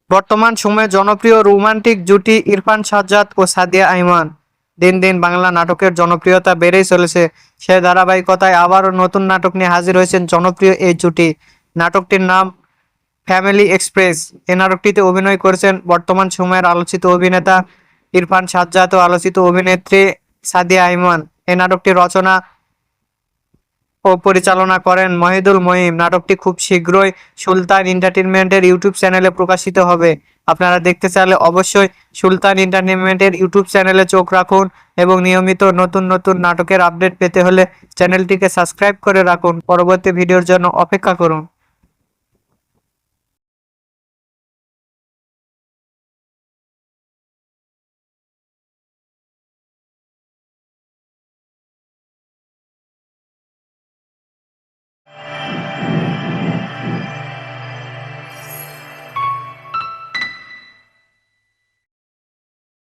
বর্তমান সময়ে জনপ্রিয় রোমান্টিক জুটি ইরফান সাজ্জাদ ও সাদিয়া আইমান। দিন দিন বাংলা নাটকের জনপ্রিয়তা বেড়েই চলেছে। সে ধারাবাহিকতায় আবারও নতুন নাটক নিয়ে হাজির হয়েছেন জনপ্রিয় এই জুটি। নাটকটির নাম ফ্যামিলি এক্সপ্রেস। এই নাটকটিতে অভিনয় করেছেন বর্তমান সময়ের আলোচিত অভিনেতা ইরফান সাজ্জাদ ও আলোচিত অভিনেত্রী সাদিয়া আইমান। এই নাটকটি রচনা ও পরিচালনা করেন মহিদুল মহিম। নাটকটি খুব শীঘ্রই সুলতান এন্টারটেইনমেন্টের ইউটিউব চ্যানেলে প্রকাশিত হবে। আপনারা দেখতে চাইলে অবশ্যই সুলতান এন্টারটেইনমেন্টের ইউটিউব চ্যানেলে চোখ রাখুন এবং নিয়মিত নতুন নতুন নাটকের আপডেট পেতে হলে চ্যানেলটিকে সাবস্ক্রাইব করে রাখুন। পরবর্তী ভিডিওর জন্য অপেক্ষা করুন।